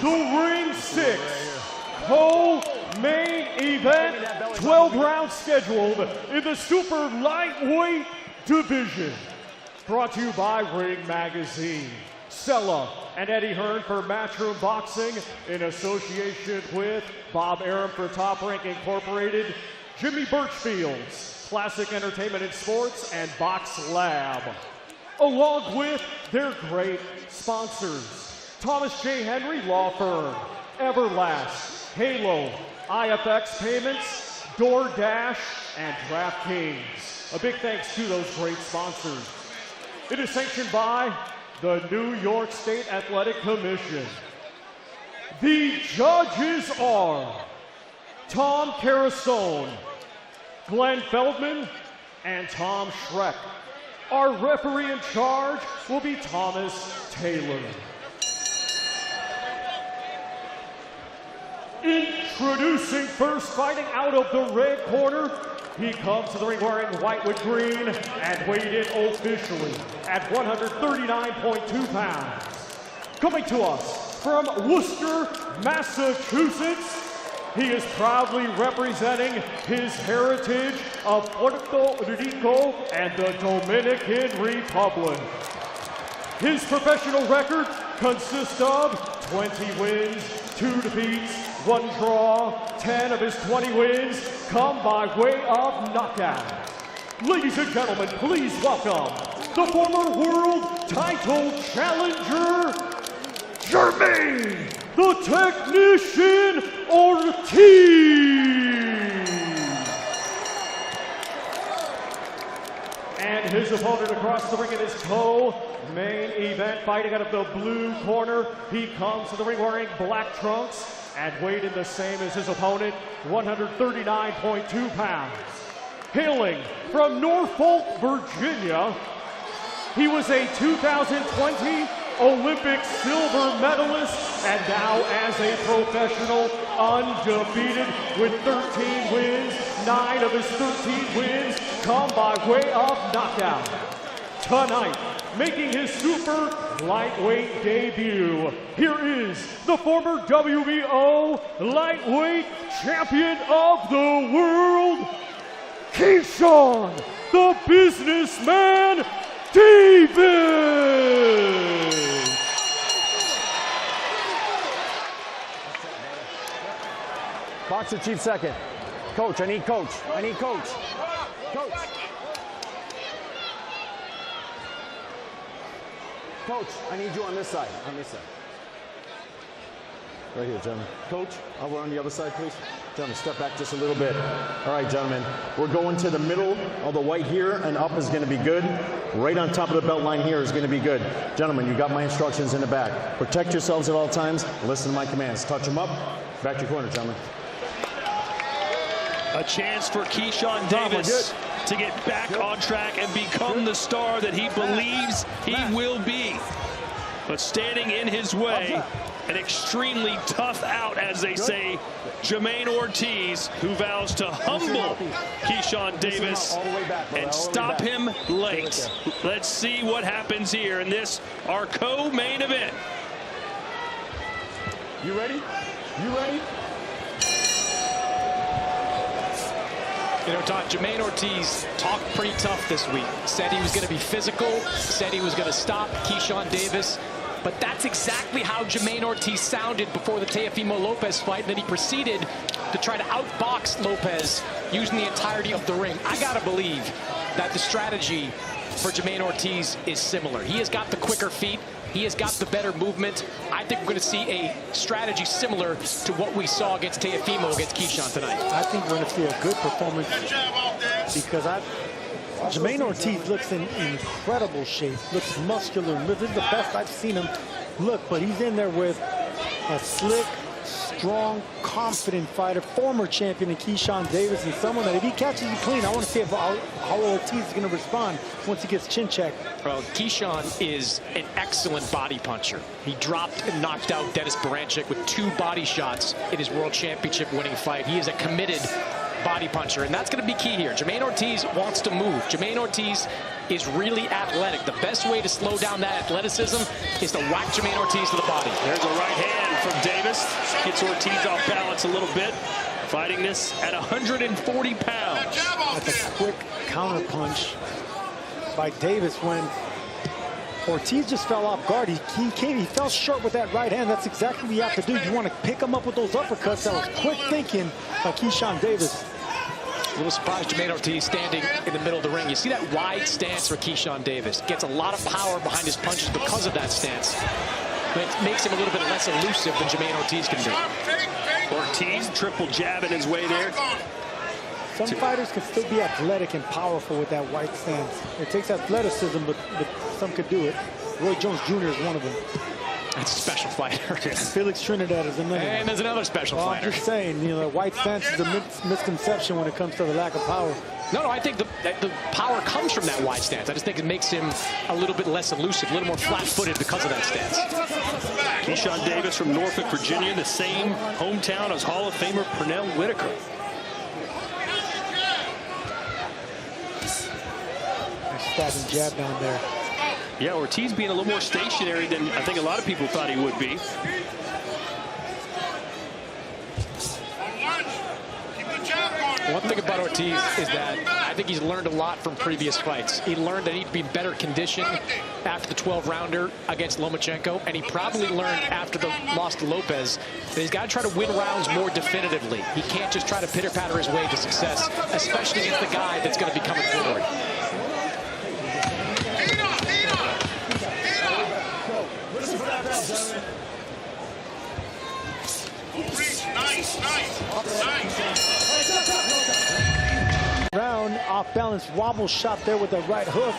the Ring 6 co-main event, 12 rounds scheduled in the super lightweight division. Brought to you by Ring Magazine, Sella and Eddie Hearn for Matchroom Boxing in association with Bob Arum for Top Rank Incorporated, Jimmy Birchfield's Classic Entertainment and Sports, and Box Lab, along with their great sponsors: Thomas J. Henry Law Firm, Everlast, Halo, IFX Payments, DoorDash, and DraftKings. A big thanks to those great sponsors. It is sanctioned by the New York State Athletic Commission. The judges are Tom Carasone, Glenn Feldman, and Tom Schreck. Our referee in charge will be Thomas Taylor. Introducing first, fighting out of the red corner, he comes to the ring wearing white with green and weighed in officially at 139.2 pounds. Coming to us from Worcester, Massachusetts, he is proudly representing his heritage of Puerto Rico and the Dominican Republic. His professional record consists of 20 wins, 2 defeats, 1 draw. 10 of his 20 wins come by way of knockout. Ladies and gentlemen, please welcome the former world title challenger, Jamaine the Technician Ortiz. And his opponent across the ring in his co-main event, fighting out of the blue corner, he comes to the ring wearing black trunks and weighed in the same as his opponent, 139.2 pounds. Hailing from Norfolk, Virginia, he was a 2020 Olympic silver medalist, and now as a professional, undefeated with 13 wins. 9 of his 13 wins come by way of knockout. Tonight, making his super lightweight debut, here is the former WBO lightweight champion of the world, Keyshawn the Businessman Davis. Boxer chief second. Coach, I need coach. I need coach. Coach. Coach, I need you on this side. On this side. Right here, gentlemen. Coach, over on the other side, please. Gentlemen, step back just a little bit. All right, gentlemen. We're going to the middle of the white here, and up is going to be good. Right on top of the belt line here is going to be good. Gentlemen, you got my instructions in the back. Protect yourselves at all times. Listen to my commands. Touch them up. Back to your corner, gentlemen. A chance for Keyshawn Davis to get back on track and become the star that he believes he will be. But standing in his way, an extremely tough out, as they say, Jamaine Ortiz, who vows to humble Keyshawn Davis and stop him late. Let's see what happens here in this, our co-main event. You ready? You ready? You know, Todd, Jamaine Ortiz talked pretty tough this week. Said he was going to be physical, said he was going to stop Keyshawn Davis. But that's exactly how Jamaine Ortiz sounded before the Teofimo Lopez fight. And then he proceeded to try to outbox Lopez using the entirety of the ring. I got to believe that the strategy for Jamaine Ortiz is similar. He has got the quicker feet. He has got the better movement. I think we're going to see a strategy similar to what we saw against Teofimo against Keyshawn tonight. I think we're going to see a good performance because Jamaine Ortiz looks in incredible shape, looks muscular. This is the best I've seen him look, but he's in there with a slick, strong, confident fighter, former champion in Keyshawn Davis, and someone that if he catches you clean, I want to see how Ortiz is going to respond once he gets chin checked. Well, Keyshawn is an excellent body puncher. He dropped and knocked out Dennis Baranchik with 2 body shots in his world championship winning fight. He is a committed body puncher, and that's going to be key here. Jamaine Ortiz wants to move. Jamaine Ortiz is really athletic. The best way to slow down that athleticism is to whack Jamaine Ortiz to the body. There's a right hand from Davis. Gets Ortiz off balance a little bit. Fighting this at 140 pounds. That's a quick counter punch by Davis when Ortiz just fell off guard. He fell short with that right hand. That's exactly what you have to do. You want to pick him up with those uppercuts. That was quick thinking by Keyshawn Davis. A little surprised Jamaine Ortiz standing in the middle of the ring. You see that wide stance for Keyshawn Davis. Gets a lot of power behind his punches because of that stance. But it makes him a little bit less elusive than Jamaine Ortiz can be. Ortiz triple jabbing his way there. Some fighters can still be athletic and powerful with that wide stance. It takes athleticism, but some could do it. Roy Jones Jr. is one of them. That's a special fighter. Felix Trinidad is another. And there's another special fighter. I'm just saying, you know, the white stance is a misconception when it comes to the lack of power. No, I think the power comes from that wide stance. I just think it makes him a little bit less elusive, a little more flat-footed because of that stance. Keyshawn Davis from Norfolk, Virginia, the same hometown as Hall of Famer Pernell Whitaker. Nice stabbing jab down there. Yeah, Ortiz being a little more stationary than I think a lot of people thought he would be. One thing about Ortiz is that I think he's learned a lot from previous fights. He learned that he'd be better conditioned after the 12-rounder against Lomachenko, and he probably learned after the loss to Lopez that he's got to try to win rounds more definitively. He can't just try to pitter-patter his way to success, especially against the guy that's going to be coming forward. Round off balance wobble shot there with the right hook.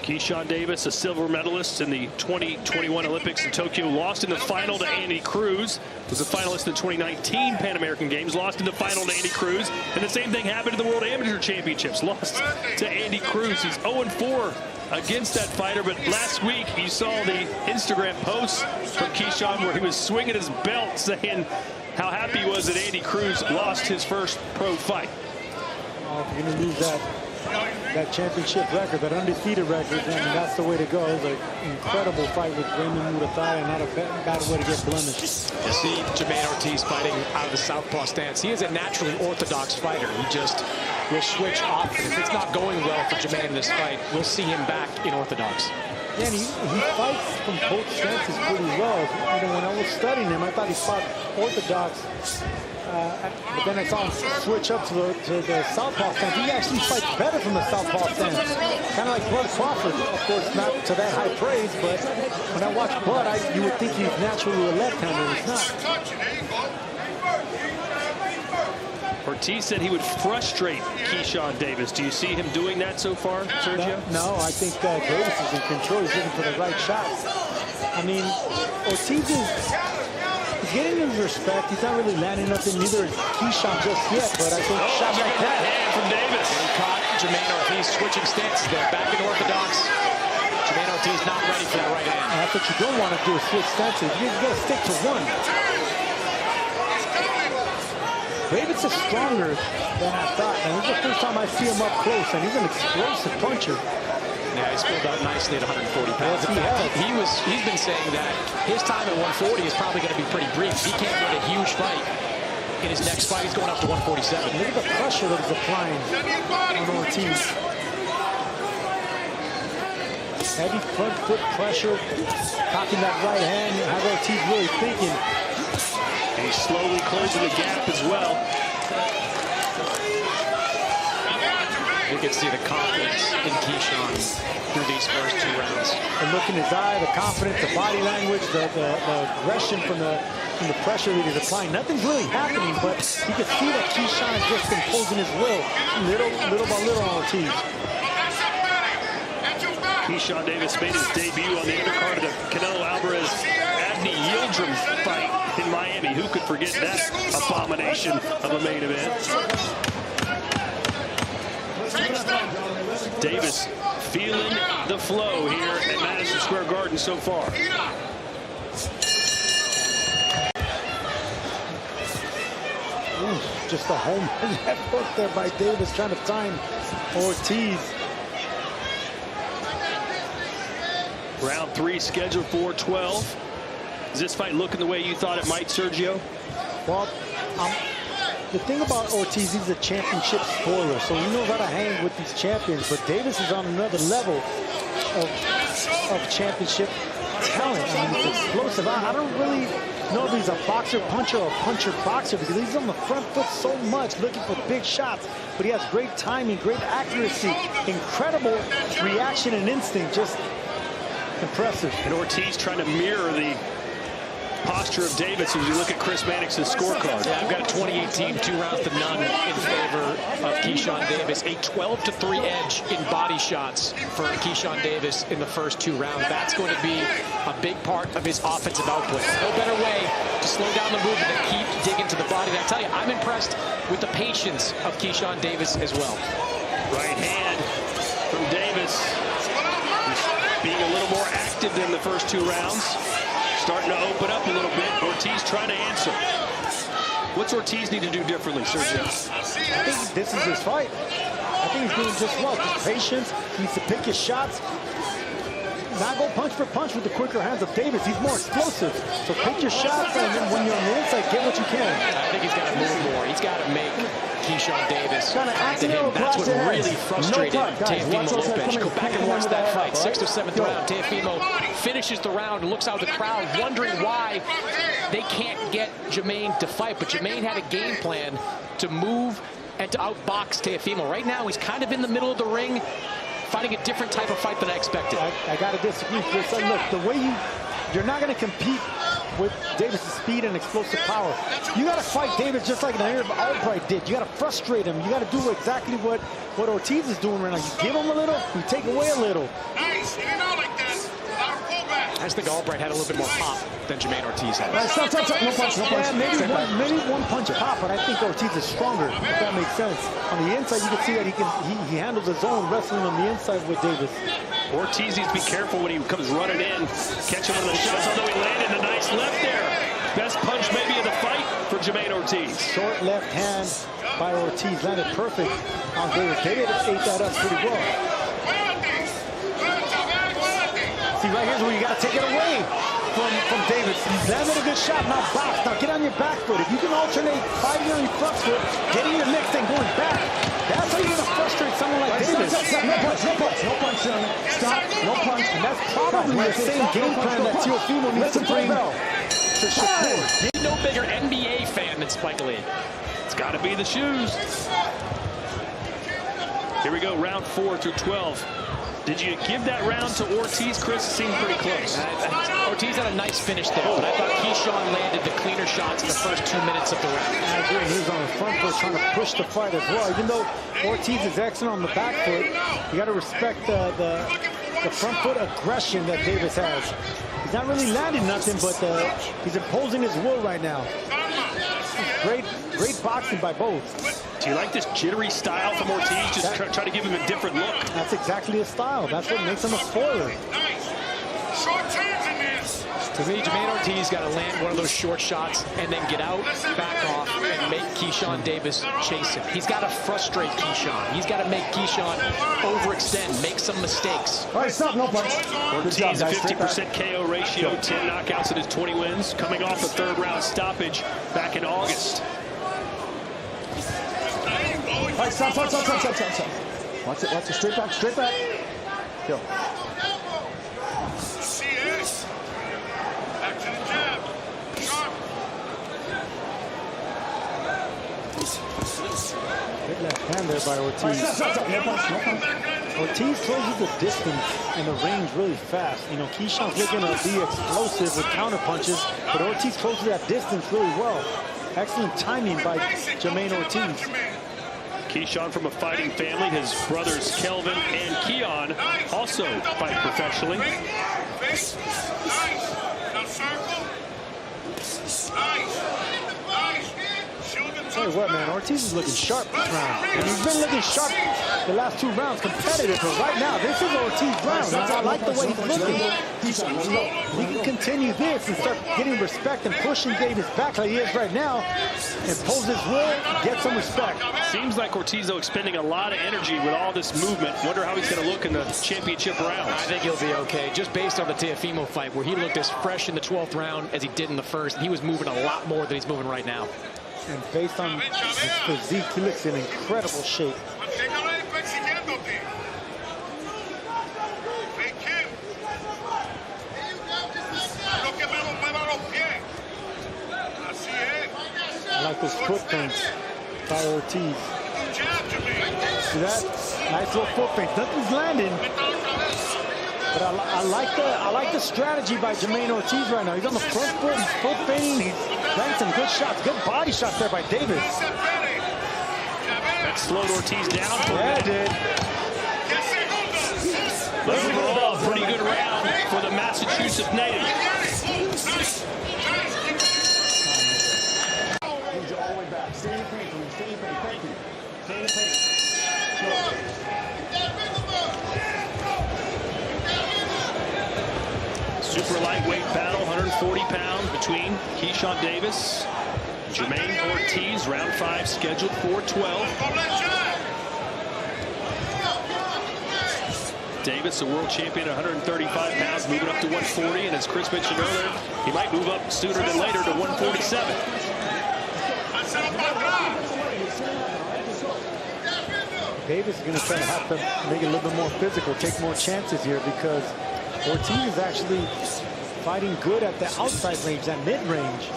Keyshawn Davis, a silver medalist in the 2021 Olympics in Tokyo, lost in the final to Andy Cruz. Was a finalist in the 2019 Pan American Games, lost in the final to Andy Cruz. And the same thing happened in the World Amateur Championships. Lost to Andy Cruz. He's 0-4 against that fighter, but last week you saw the Instagram post from Keyshawn where he was swinging his belt saying how happy he was that Andy Cruz lost his first pro fight. Oh, if you're going to lose that championship record, that undefeated record, I mean, that's the way to go. It was an incredible fight with Raymond Murataya, and not a bad way to get blemished. You see Jamaine Ortiz fighting out of the southpaw stance. He is a naturally orthodox fighter. He just will switch often. If it's not going well for Jamaine in this fight, we'll see him back in orthodox. Yeah, and he fights from both stances pretty well. You know, when I was studying him, I thought he fought orthodox. But then I saw him switch up to the southpaw stance. He actually fights better from the southpaw stance. Kind of like Bud Crawford. Of course, not to that high praise, but when I watch Bud, you would think he's naturally a left-hander. He's not. Ortiz said he would frustrate Keyshawn Davis. Do you see him doing that so far, Sergio? No, I think Davis is in control. He's looking for the right shots. I mean, Ortiz is getting his respect. He's not really landing nothing, neither is Keyshawn just yet, but I think shots like that. Hand from Davis. He caught Jamaine Ortiz switching stances there, back in orthodox. Jamaine Ortiz not ready for that right hand. And that's what you don't want to do, is switch stances. You got to stick to one. Davis is stronger than I thought, and this is the first time I see him up close, and he's an explosive puncher. Yeah, he's pulled out nicely at 140 pounds. Yes, In fact, he's been saying that his time at 140 is probably going to be pretty brief. He can't win a huge fight. In his next fight, he's going up to 147. Look at the pressure that he's applying on Ortiz. Heavy front foot pressure, cocking that right hand. How Ortiz really thinking. And he's slowly closing the gap as well. You can see the confidence in Keyshawn through these first two rounds. The look in his eye, the confidence, the body language, the aggression from the pressure that he's applying. Nothing's really happening, but you can see that Keyshawn is just imposing his will, little by little on Ortiz. Keyshawn Davis made his debut on the undercard of the Canelo Alvarez-Abney Yildirim fight in Miami. Who could forget that abomination of a main event? Davis feeling the flow here at Madison Square Garden so far. Ooh, just a home left hook there by Davis, trying to time Ortiz. Round 3 scheduled for 12. Is this fight looking the way you thought it might, Sergio? Well, the thing about Ortiz, he's a championship spoiler, so he knows how to hang with these champions. But Davis is on another level of championship talent. I mean, he's explosive. I don't really know if he's a boxer puncher or puncher boxer, because he's on the front foot so much, looking for big shots. But he has great timing, great accuracy, incredible reaction and instinct. Just impressive. And Ortiz trying to mirror the posture of Davis as you look at Chris Mannix's scorecard. Yeah, I've got a 2018 2-0 in favor of Keyshawn Davis. A 12-3 edge in body shots for Keyshawn Davis in the first 2 rounds. That's going to be a big part of his offensive output. No better way to slow down the movement than keep digging to the body. And I tell you, I'm impressed with the patience of Keyshawn Davis as well. Right hand from Davis. He's being a little more active than the first 2 rounds. Starting to open up a little bit. Ortiz trying to answer. What's Ortiz need to do differently, Sergio? I think this is his fight. I think he's doing just well. Just patience. He needs to pick his shots. Not go punch for punch with the quicker hands of Davis. He's more explosive. So pick your shots, and then when you're on the inside, get what you can. I think he's got to move more. He's got to make Keyshawn Davis to him. That's what really frustrated Teofimo Lopez. Go back and watch that fight. 6th or 7th round. Teofimo finishes the round and looks out the crowd, wondering why they can't get Jamaine to fight. But Jamaine had a game plan to move and to outbox Teofimo. Right now, he's kind of in the middle of the ring, fighting a different type of fight than I expected. I got to disagree, Chris. Look, the way you're not going to compete with Davis' speed and explosive power. You got to fight Davis just like Jamaine Ortiz did. You got to frustrate him. You got to do exactly what Ortiz is doing right now. You give him a little, you take away a little. Nice, you know, like this. I just think Albright had a little bit more pop than Jamaine Ortiz had. Stop. No punch. Yeah, maybe one punch pop, but I think Ortiz is stronger, if that makes sense. On the inside, you can see that he handles his own wrestling on the inside with Davis. Ortiz needs to be careful when he comes running in. Catch him one of the shots, although he landed a nice left there. Best punch maybe of the fight for Jamaine Ortiz. Short left hand by Ortiz, landed perfect on Davis. Davis ate that up pretty well. See, right here's where you got to take it away from Davis. He's landed a good shot, now box. Now get on your back foot. If you can alternate fighting on your front foot, getting your next and going back, that's how you're going to frustrate someone like Davis. No punch, stop, no punch. And that's probably the same game plan that Teofimo needs to bring to Shakur. No bigger NBA fan than Spike Lee. It's got to be the shoes. Here we go, round 4 through 12. Did you give that round to Ortiz, Chris? It seemed pretty close. Ortiz had a nice finish there, but I thought Keyshawn landed the cleaner shots in the first 2 minutes of the round. I agree. He was on the front foot trying to push the fight as well. Even though Ortiz is excellent on the back foot, you got to respect the front foot aggression that Davis has. He's not really landing nothing, but he's imposing his will right now. Great boxing by both. Do you like this jittery style from Ortiz? Just try to give him a different look. That's exactly his style. That's what makes him a spoiler. Short turns in this. To me, Jamaine Ortiz got to land one of those short shots and then get out, back off, and make Keyshawn Davis chase him. He's got to frustrate Keyshawn. He's got to make Keyshawn overextend, make some mistakes. All right, stop, no punch. Ortiz, a 50% KO ratio, 10 knockouts in his 20 wins, coming off a 3rd round stoppage back in August. All right, stop. Watch it, straight back. Go. CS. Back to the jab. Sharp. Good left hand there by Ortiz. No punch. Ortiz closes the distance and the range really fast. You know, Keyshawn's looking to be explosive with counter punches, but Ortiz closes that distance really well. Excellent timing by Jamaine Ortiz. Keyshawn from a fighting family. His brothers Kelvin and Keon also fight professionally. Nice. Now circle. Nice. Shoot him. Tell you what, man, Ortiz is looking sharp this round. And he's been looking sharp the last 2 rounds, competitive. But right now, this is Ortiz's round. I like the way he's looking. He can continue this and start getting respect and pushing Davis back like he is right now, impose his will, get some respect. Seems like Ortiz, though, expending a lot of energy with all this movement. Wonder how he's going to look in the championship rounds. I think he'll be okay, just based on the Teofimo fight, where he looked as fresh in the 12th round as he did in the first. He was moving a lot more than he's moving right now. And based on his physique, he looks in incredible shape. I like those foot feints by Ortiz. See that? Nice little foot feint. Nothing's landing. But I like the strategy by Jamaine Ortiz right now. He's on the front foot, he's foot feinting, he's landing some good shots, good body shots there by Davis. That slowed Ortiz down for Yeah, it did. But overall, pretty good round for the Massachusetts native. All the way back. Stay in the paint for me. Stay in the paint. Thank you. Stay in the paint. Super lightweight battle, 140 pounds between Keyshawn Davis, Jamaine Ortiz. Round 5 scheduled for 12. Davis, a world champion at 135 pounds, moving up to 140. And as Chris mentioned earlier, he might move up sooner than later to 147. Davis is going to try to have to make it a little bit more physical, take more chances here, because Ortiz is actually fighting good at the outside range, that mid-range.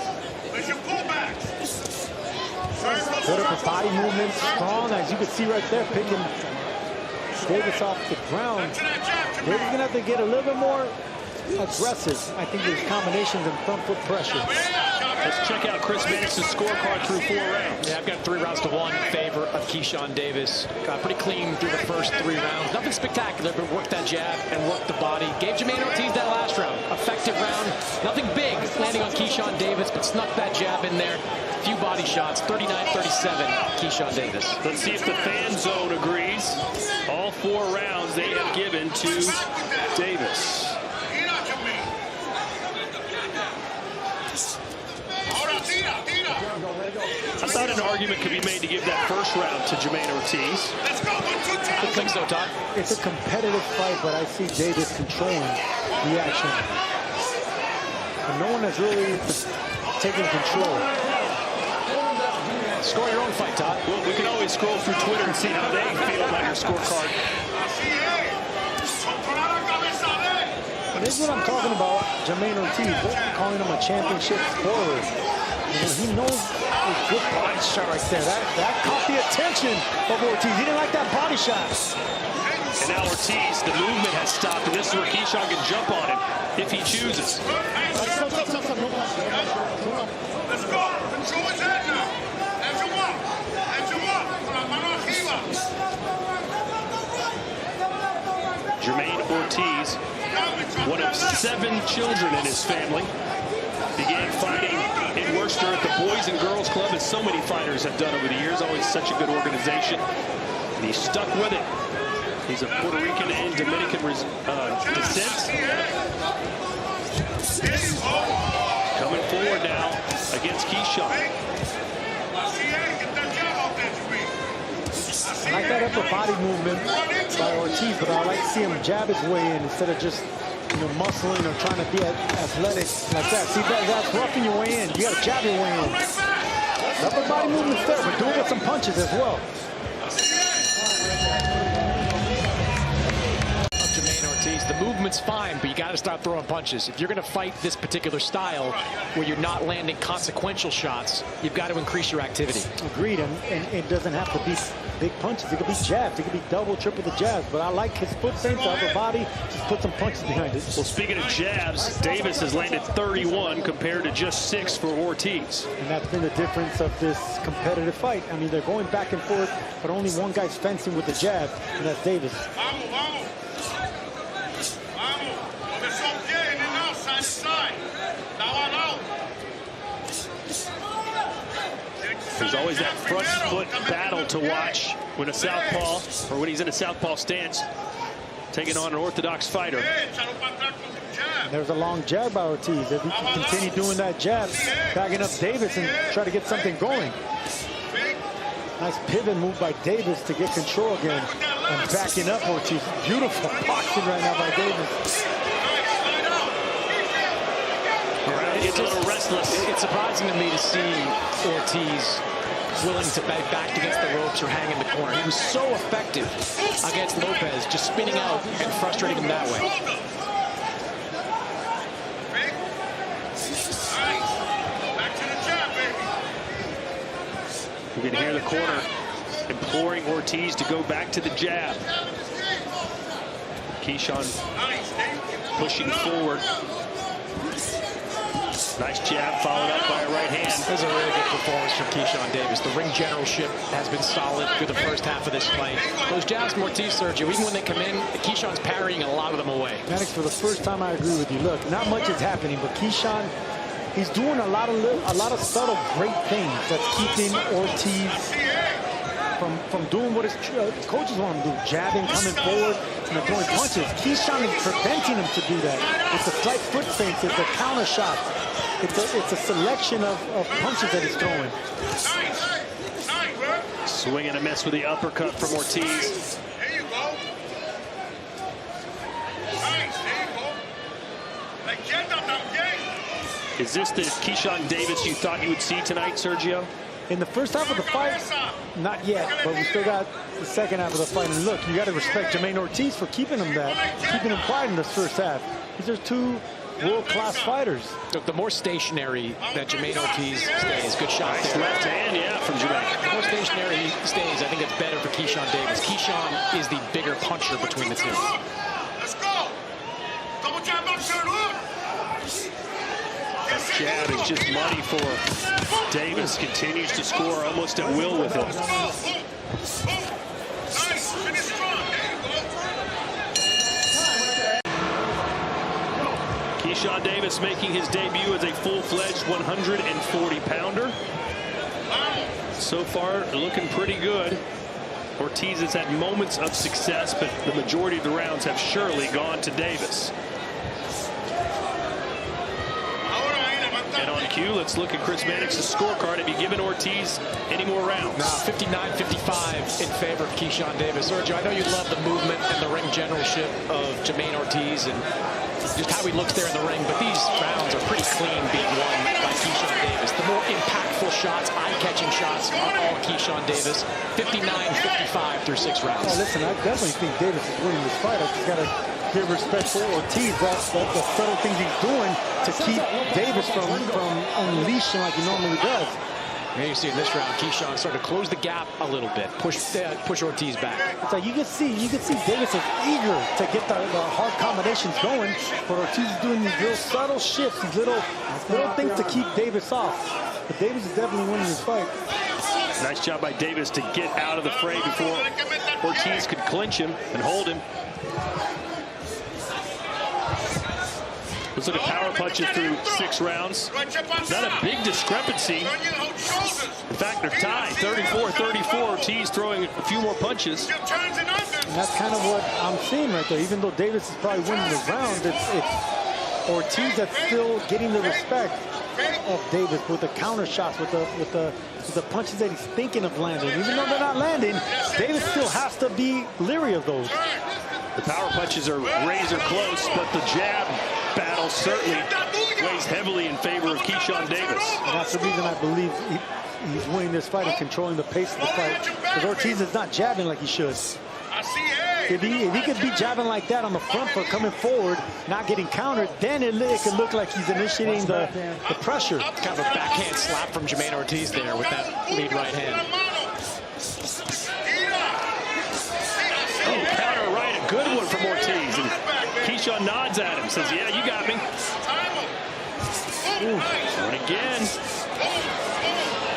Good upper body movement, strong, as you can see right there, picking Davis off the ground. Davis is going to have to get a little bit more aggressive. I think there's combinations and front foot pressure. Let's check out Chris Madison's scorecard through 4 rounds. Yeah, I've got 3 rounds to 1 in favor of Keyshawn Davis. Got pretty clean through the first 3 rounds. Nothing spectacular, but worked that jab and worked the body. Gave Jamaine Ortiz that last round. Effective round. Nothing big landing on Keyshawn Davis, but snuck that jab in there. Few body shots. 39-37, Keyshawn Davis. Let's see if the fan zone agrees. All 4 rounds they have given to Davis. I thought an argument could be made to give that first round to Jamaine Ortiz. I think so, Todd. It's a competitive fight, but I see Davis controlling the action. And no one has really taken control. Score your own fight, Todd. Well, we can always scroll through Twitter and see how they feel about your scorecard. This is what I'm talking about, Jamaine Ortiz. They're calling him a championship scorer. He knows a good body shot right there. That caught the attention of Ortiz. He didn't like that body shot. And now Ortiz, the movement has stopped, and this is where Keyshawn can jump on him if he chooses. Let's go. Control his head now. As you walk. Con la mano arriba. Jamaine Ortiz, one of 7 children in his family, began fighting in Worcester at the Boys and Girls Club, as so many fighters have done over the years. Always such a good organization. And he stuck with it. He's of Puerto Rican and Dominican descent. Coming forward now against Keyshawn. I like that upper body movement by Ortiz, but I like to see him jab his way in instead of just muscling or trying to be athletic like that. See, that's roughing your way in. You got to jab your way in. The upper body movement's there, but do it with some punches as well. The movement's fine, but you got to start throwing punches. If you're going to fight this particular style where you're not landing consequential shots, you've got to increase your activity. Agreed, and it doesn't have to be big punches. It could be jabs. It could be double, triple the jabs. But I like his foot feints, the upper body. Just put some punches behind it. Well, speaking of jabs, Davis has landed 31 compared to just 6 for Ortiz. And that's been the difference of this competitive fight. I mean, they're going back and forth, but only one guy's fencing with the jab, and that's Davis. There's always that front foot battle to watch when a southpaw, or when he's in a southpaw stance, taking on an orthodox fighter. There's a long jab by Ortiz. If he can continue doing that jab, backing up Davis and try to get something going. Nice pivot move by Davis to get control again and backing up Ortiz. Beautiful boxing right now by Davis. It's a little restless. It's surprising to me to see Ortiz willing to back against the ropes or hang in the corner. He was so effective against Lopez, just spinning out and frustrating him that way. You can hear the corner imploring Ortiz to go back to the jab. Keyshawn pushing forward. Nice jab followed up by a right hand. This is a really good performance from Keyshawn Davis. The ring generalship has been solid through the first half of this fight. Those jabs from Ortiz, Sergio, even when they come in, Keyshawn's parrying a lot of them away. Maddox, for the first time, I agree with you. Look, not much is happening, but Keyshawn, he's doing a lot of subtle, great things that's keeping Ortiz from doing what his coaches want him to do, jabbing, coming forward, and throwing punches. Keyshawn is preventing him to do that. It's a slight foot feint, it's a counter shot. It's a selection of punches that he's throwing. Swing and a miss with the uppercut from Ortiz. There you go. Nice, there you go. Is this the Keyshawn Davis you thought you would see tonight, Sergio? In the first half of the fight, not yet, but we still got the second half of the fight. And look, you got to respect Jamaine Ortiz for keeping him quiet in this first half. These are two world-class fighters. Look, the more stationary that Jamaine Ortiz stays, good shot. Nice left hand, yeah, from Jamaine. The more stationary he stays, I think it's better for Keyshawn Davis. Keyshawn is the bigger puncher between the two. Let's go. Double jab, up, turn, look. Jab is just money for Davis. Continues to score almost at will with it. Nice, finish strong. There you go. Keyshawn Davis making his debut as a full-fledged 140-pounder. So far, looking pretty good. Ortiz has had moments of success, but the majority of the rounds have surely gone to Davis. And on cue, let's look at Chris Mannix's scorecard. Have you given Ortiz any more rounds? No, 59-55 in favor of Keyshawn Davis. Sergio, I know you love the movement and the ring generalship of Jamaine Ortiz and just how he looks there in the ring, but these rounds are pretty clean being won by Keyshawn Davis. The more impactful shots, eye-catching shots are all Keyshawn Davis. 59-55 through 6 rounds. Oh, listen, I definitely think Davis is winning this fight. I just got to give respect for Ortiz. That's the subtle things he's doing to keep Davis from unleashing like he normally does. Here you see in this round, Keyshawn started to close the gap a little bit, push Ortiz back. It's like you can see Davis is eager to get the hard combinations going, but Ortiz is doing these real subtle shifts, these little things to keep Davis off. But Davis is definitely winning this fight. Nice job by Davis to get out of the fray before Ortiz could clinch him and hold him. Let's look at power punches through 6 rounds. Not a big discrepancy. In fact, they're tied, 34-34. Ortiz throwing a few more punches. And that's kind of what I'm seeing right there. Even though Davis is probably winning this round, it's Ortiz that's still getting the respect of Davis with the counter shots, with the punches that he's thinking of landing. Even though they're not landing, Davis still has to be leery of those. The power punches are razor close, but the jab battle certainly weighs heavily in favor of Keyshawn Davis. And that's the reason I believe he's winning this fight and controlling the pace of the fight. Because Ortiz is not jabbing like he should. If he could be jabbing like that on the front foot, coming forward, not getting countered, then it could look like he's initiating the pressure. Kind of a backhand slap from Jamaine Ortiz there with that lead right hand. Oh, counter right, a good one from Ortiz. And Keyshawn nods at him, says, yeah, you got me. And again.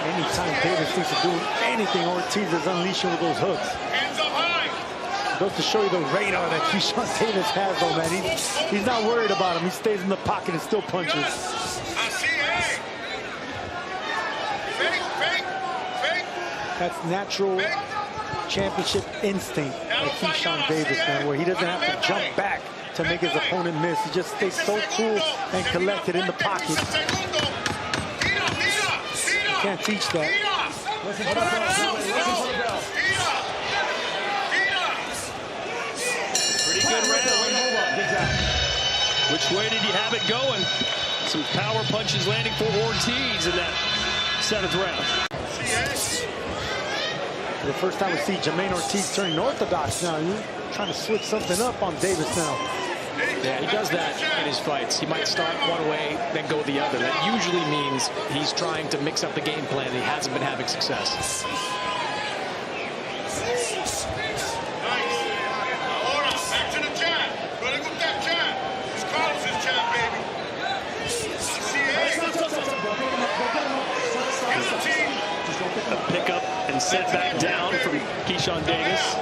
Anytime Davis thinks of doing anything, Ortiz is unleashing with those hooks. Goes to show you the radar that Keyshawn Davis has, though, man. He's not worried about him. He stays in the pocket and still punches. That's natural championship instinct like Keyshawn Davis, man, where he doesn't have to jump back to make his opponent miss. He just stays so cool and collected in the pocket. You can't teach that. Pretty good round. Which way did you have it going? Some power punches landing for Ortiz in that 7th round. For the first time we see Jamaine Ortiz turning orthodox now. He's trying to switch something up on Davis now. Yeah, he does that in his fights. He might start one way, then go the other. That usually means he's trying to mix up the game plan. He hasn't been having success. A pickup and set back down from Keyshawn Davis.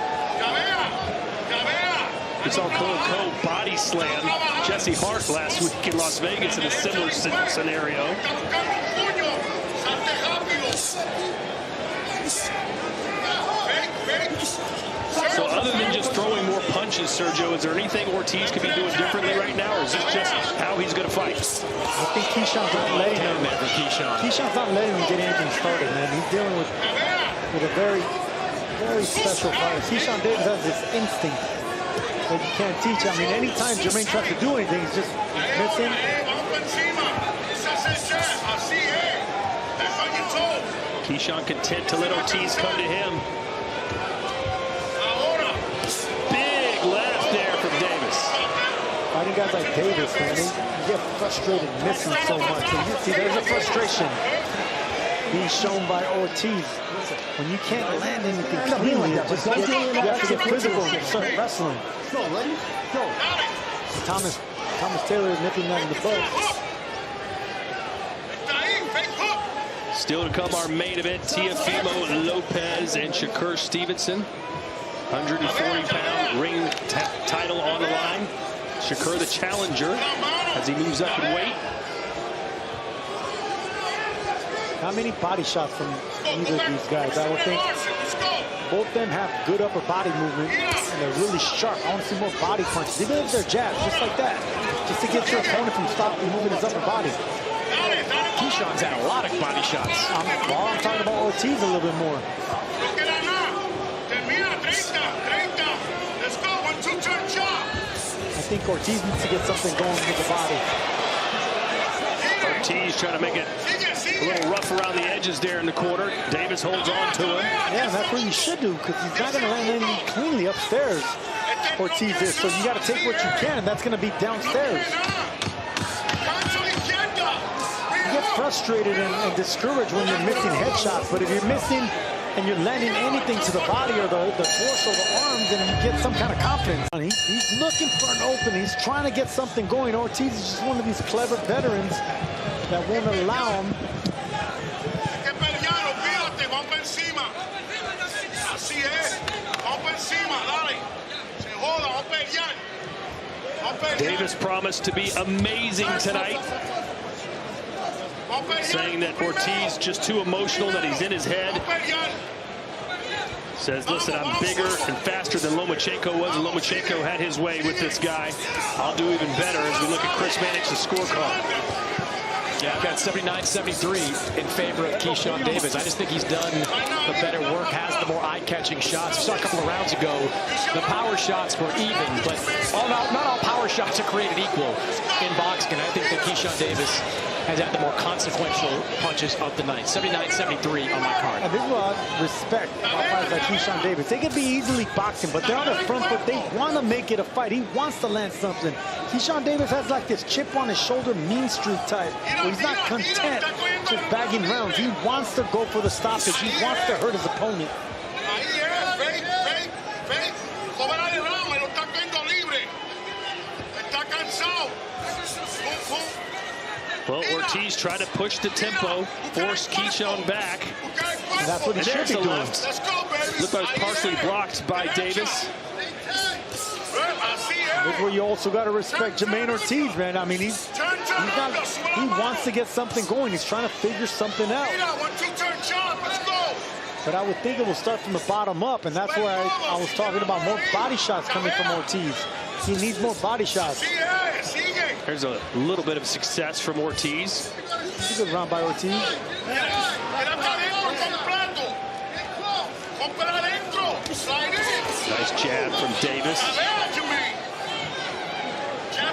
We saw Cole body slam Jesse Hart last week in Las Vegas in a similar scenario. So other than just throwing more punches, Sergio, is there anything Ortiz could be doing differently right now, or is this just how he's going to fight? I think Keyshawn's not letting him. Keyshawn's not letting him get anything started, man. He's dealing with a very, very special fighter. Keyshawn Davis has this instinct that you can't teach. I mean, anytime Jamaine tries to do anything, he's just missing. Keyshawn content to let Ortiz come to him. Big left there from Davis. Fighting guys like Davis, man, you get frustrated missing so much. And you see, there's a frustration being shown by Ortiz. When you can't land anything cleanly, you have to get physical and start wrestling. Thomas Taylor nipping that in the bud. Still to come, our main event, Teofimo Lopez and Shakur Stevenson. 140-pound ring title on the line. Shakur the challenger as he moves up in weight. Not many body shots from either of these guys. I would think both of them have good upper body movement and they're really sharp. I want to see more body punches, even if they're jabs, just like that, just to get your opponent from stopping moving his upper body. Keyshawn's had a lot of body shots. I'm talking about Ortiz a little bit more. I think Ortiz needs to get something going with the body. Ortiz trying to make it a little rough around the edges there in the corner. Davis holds on to him. Yeah, and that's what you should do, because he's not going to land anything cleanly upstairs. Ortiz is, so you got to take what you can, and that's going to be downstairs. You get frustrated and discouraged when you're missing headshots, but if you're missing and you're landing anything to the body or the torso, the arms, and you get some kind of confidence. He's looking for an opening. He's trying to get something going. Ortiz is just one of these clever veterans that won't allow him. Davis promised to be amazing tonight, saying that Ortiz just too emotional, that he's in his head. Says, listen, I'm bigger and faster than Lomachenko was, and Lomachenko had his way with this guy. I'll do even better as we look at Chris Mannix's scorecard. Yeah, I've got 79-73 in favor of Keyshawn Davis. I just think he's done the better work, has the more eye-catching shots. We saw a couple of rounds ago, the power shots were even, but not all power shots are created equal in boxing. And I think that Keyshawn Davis has had the more consequential punches of the night. 79-73 on my card. And this is what I respect about fighters like Keyshawn Davis. They can be easily boxing, but they're on the front foot. They want to make it a fight. He wants to land something. Keyshawn Davis has like this chip on his shoulder, mean streak type, where he's not content just bagging rounds. He wants to go for the stoppage. He wants to hurt his opponent. Well, Ortiz tried to push the tempo, force Keyshawn back. And that's what he should be doing. Looked like partially blocked by Davis. Look where you also got to respect Jamaine Ortiz, man. I mean, he wants to get something going. He's trying to figure something out. but I would think it will start from the bottom up, and that's why I was talking about more body shots coming from Ortiz. He needs more body shots. There's a little bit of success from Ortiz. It's a good round by Ortiz. Nice jab from Davis.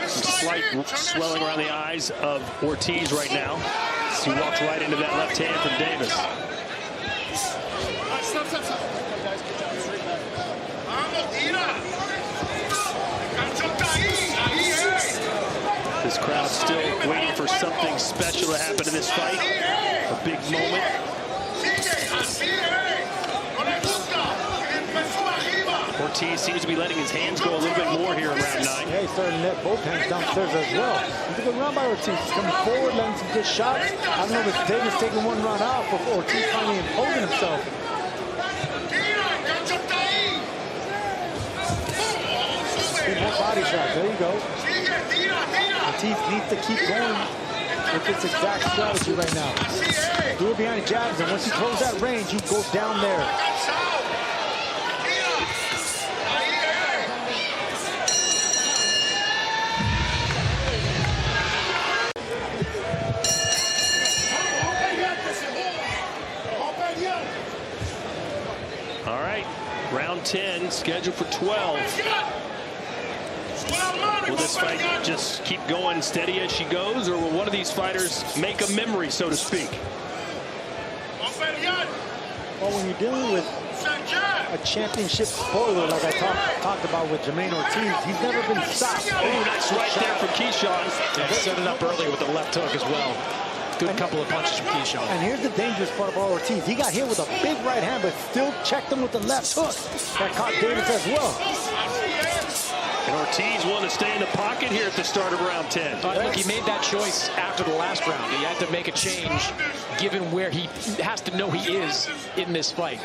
Some slight swelling around the eyes of Ortiz right now. He walks right into that left hand from Davis. This crowd's still waiting for something special to happen in this fight. A big moment. Ortiz seems to be letting his hands go a little bit more here in round 9. Yeah, he's starting to let both hands downstairs as well. It's a good round by Ortiz. He's coming forward, letting some good shots. I don't know if Davis taking one round out before Ortiz finally imposing himself. Good more body shots. There you go. Ortiz needs to keep going with this exact strategy right now. Do it behind jabs, and once he throws that range, he goes down there. All right, round 10, scheduled for 12. Will this fight just keep going steady as she goes, or will one of these fighters make a memory, so to speak? Well, when you're dealing with a championship spoiler like I talked about with Jamaine Ortiz, he's never been stopped. Oh, nice right there from Keyshawn. Yeah, set it up early with the left hook as well. Good couple of punches from Keyshawn. And here's the dangerous part about Ortiz. He got hit with a big right hand, but still checked him with the left hook. That caught Davis as well. And Ortiz wanted to stay in the pocket here at the start of round 10. Look, he made that choice after the last round. He had to make a change, given where he has to know he is in this fight.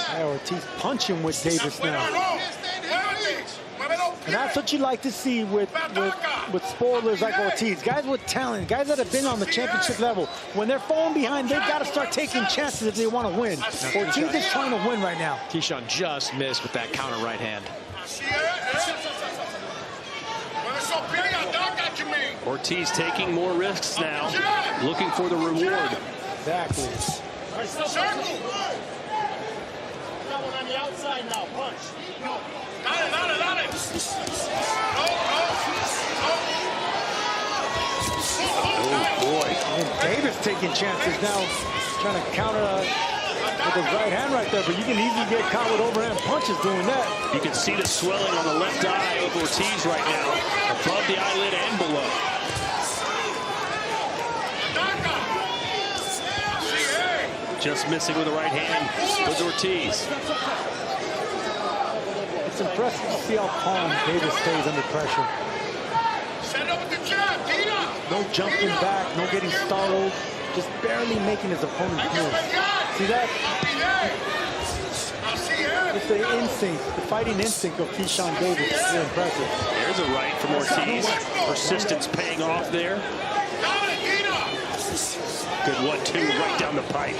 Yeah, Ortiz punching with Davis now. And that's what you like to see with spoilers like Ortiz. Guys with talent, guys that have been on the championship level. When they're falling behind, they've got to start taking chances if they want to win. Ortiz is trying to win right now. Keyshawn just missed with that counter right hand. Ortiz taking more risks now, looking for the reward. Exactly. On the outside now, punch. Oh, boy. And Davis taking chances now, trying to counter with his right hand right there, but you can easily get caught with overhand punches doing that. You can see the swelling on the left eye of Ortiz right now, above the eyelid and below. Just missing with the right hand was Ortiz. It's impressive to see how calm Davis stays under pressure. No jumping back, no getting startled, just barely making his opponent move. See that? It's the instinct, the fighting instinct of Keyshawn Davis. It's very impressive. There's a right from Ortiz. Persistence paying off there. Good 1-2 right down the pipe.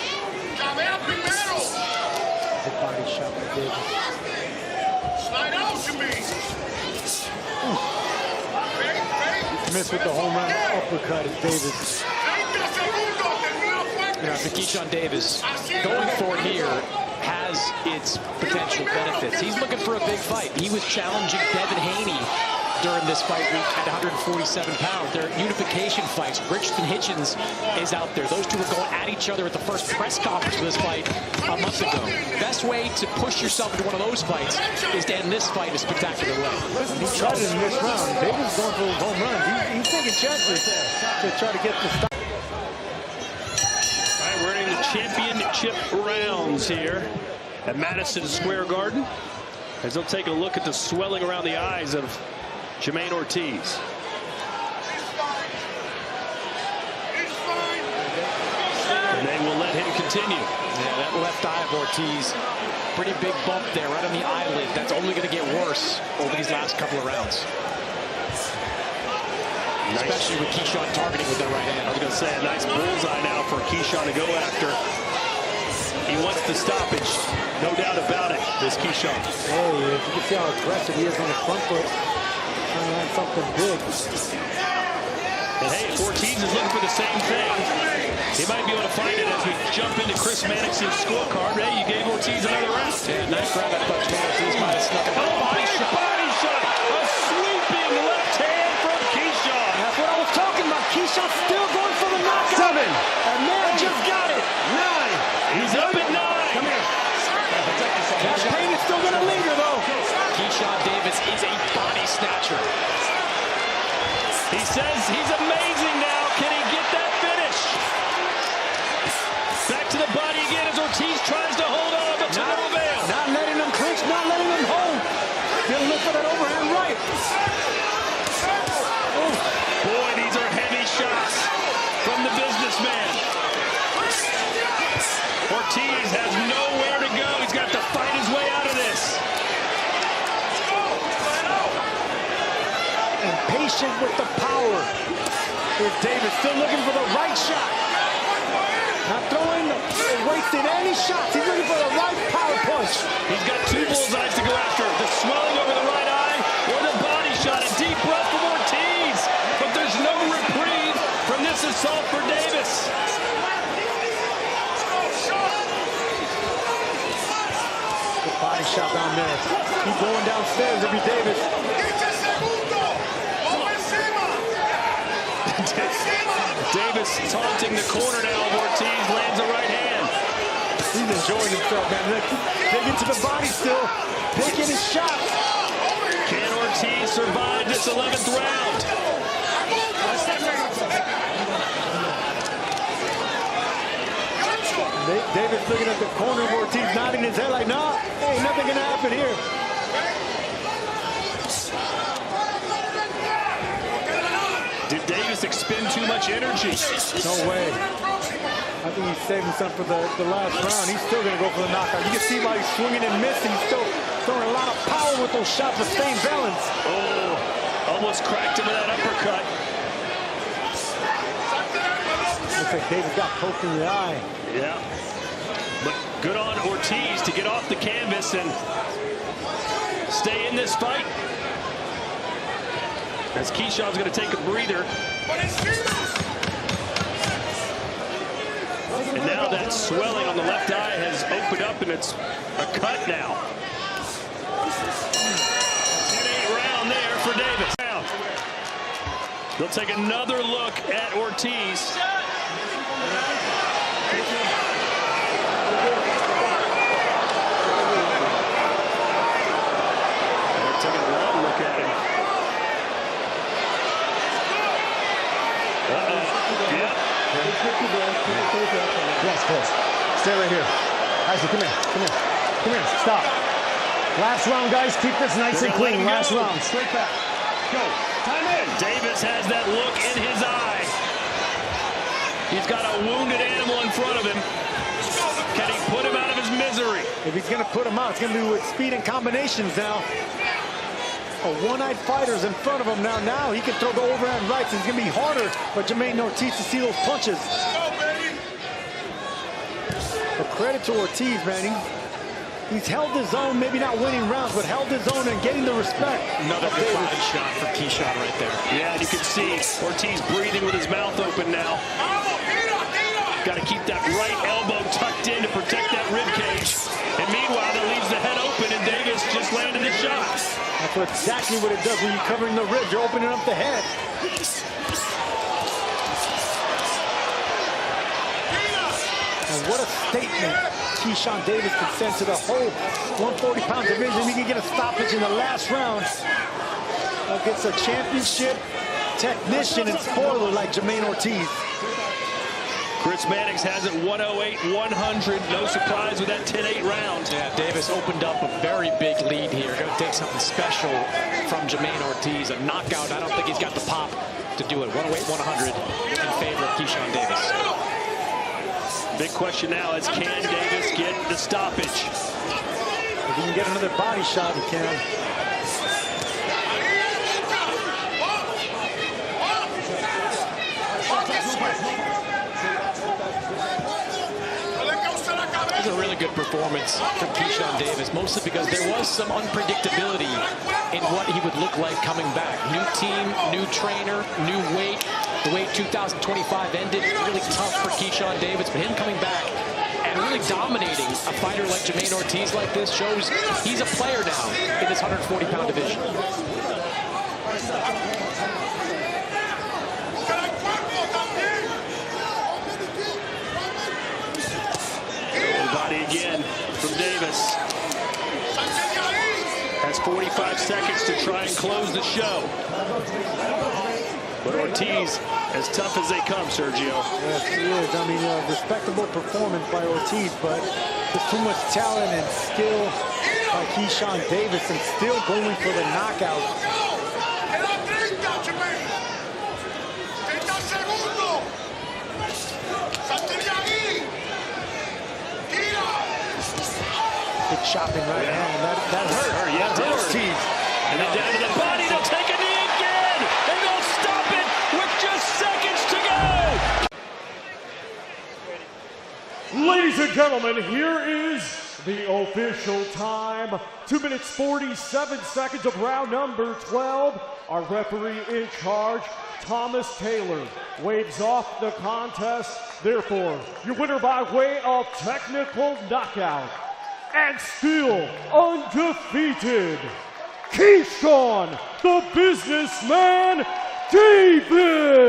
Good body shot by Davis. Missed with the home run uppercut of Davis. You know, for Keyshawn Davis, going for it here has its potential benefits. He's looking for a big fight. He was challenging Devin Haney during this fight week at 147 pounds. They're unification fights. Richardson Hitchens is out there. Those two were going at each other at the first press conference for this fight a month ago. Best way to push yourself into one of those fights is to end this fight in a spectacular way. He tried it in this round. Davis going for his home runs. He's taking chances to try to get the stop. All right, we're in the championship rounds here at Madison Square Garden, as they'll take a look at the swelling around the eyes of Jamaine Ortiz. And they will let him continue. Yeah, that left eye of Ortiz, pretty big bump there right on the eyelid. That's only going to get worse over these last couple of rounds. especially with Keyshawn targeting with that right hand. I was going to say, a nice bullseye now for Keyshawn to go after. He wants the stoppage, no doubt about it, this Keyshawn. Hey, if you can see how aggressive he is on the front foot, trying to land something big. And hey, if Ortiz is looking for the same thing, he might be able to find it as we jump into Chris Mannix's scorecard. Hey, you gave Ortiz another round. Yeah, nice grab. I thought Jamaine Ortiz might have snuck it. Body shot! A sweeping left hand from Keyshawn. That's what I was talking about. Keyshawn still going for the knockout. 7. And man just got it. 9. He's up at 9. Come here. That pain is still going to linger, though. Keyshawn Davis is a body snatcher. He says he's amazing now. Can he get that finish? Back to the body again as Ortiz tries to hold on, but to no avail. Not letting him clinch, not letting him hold. He'll look for that overhand right. Boy, these are heavy shots from the businessman. Ortiz has nowhere to go. He's got to fight his way out of this. And patient with the power. Here's Davis still looking for the right shot. Not throwing or wasting any shots. He's looking for the right power punch. He's got 2 bullseyes to go after. The swelling over the right eye or the body shot. A deep breath from Ortiz. But there's no reprieve from this assault for Davis. Good body shot down there. Keep going downstairs if you're Davis. Davis taunting the corner now. Ortiz lands a right hand. He's enjoying himself, man. Look, digging to the body still. Picking his shots. Can Ortiz survive this 11th round? Davis looking at the corner of Ortiz, nodding his head like, nah, ain't nothing gonna happen here. Did Davis expend too much energy? No way. I think he's saving some for the last round. He's still gonna go for the knockout. You can see why he's swinging and missing. He's still throwing a lot of power with those shots, but staying balanced. Oh, almost cracked him with that uppercut. Looks like Davis got poked in the eye. Yeah. But good on Ortiz to get off the canvas and stay in this fight. As Keyshawn's going to take a breather. And now that swelling on the left eye has opened up and it's a cut now. 10-8 round there for Davis. Now, he'll take another look at Ortiz. Taking a long look at him. Yeah. Yes, close. Stay right here. Isaac, come here. Come here. Come here. Stop. Last round, guys. Keep this nice and clean. Last round. Straight back. Go. Time in. Davis has that look in his eye. He's got a wounded animal in front of him. Can he put him out of his misery? If he's going to put him out, it's going to be with speed and combinations now. A one-eyed fighter's in front of him now. Now he can throw the overhand rights. It's going to be harder for Jamaine Ortiz to see those punches. But credit to Ortiz, man. He's held his own, maybe not winning rounds, but held his own and getting the respect. Another good body shot from Keyshawn right there. Yeah, and you can see Ortiz breathing with his mouth open now. Got to keep that right elbow tucked in to protect that rib cage. And meanwhile, that leaves the head open, and Davis just landed the shot. That's exactly what it does when you're covering the ribs. You're opening up the head. And what a statement Keyshawn Davis could send to the whole 140-pound division. He can get a stoppage in the last round against a championship technician and spoiler like Jamaine Ortiz. Chris Mannix has it 108-100. No surprise with that 10-8 round. Yeah, Davis opened up a very big lead here. Going to take something special from Jamaine Ortiz. A knockout. I don't think he's got the pop to do it. 108-100 in favor of Keyshawn Davis. Big question now is, can Davis get the stoppage? If he can get another body shot, he can. performance from Keyshawn Davis, mostly because there was some unpredictability in what he would look like coming back. New team, new trainer, new weight. The way 2025 ended, really tough for Keyshawn Davis, but him coming back and really dominating a fighter like Jamaine Ortiz like this shows he's a player now in this 140-pound division. Body again from Davis. Has 45 seconds to try and close the show. But Ortiz, as tough as they come, Sergio. Yes, he is. I mean, a respectable performance by Ortiz, but there's too much talent and skill by Keyshawn Davis and still going for the knockout. Good chopping right hand. That hurt. Yeah, that hurt. Ortiz. And then down to the body. They'll take a knee again. And they'll stop it with just seconds to go. Ladies and gentlemen, here is the official time. 2 minutes, 47 seconds of round number 12. Our referee in charge, Thomas Taylor, waves off the contest. Therefore, your winner by way of technical knockout and still undefeated, Keyshawn, the Businessman Davis.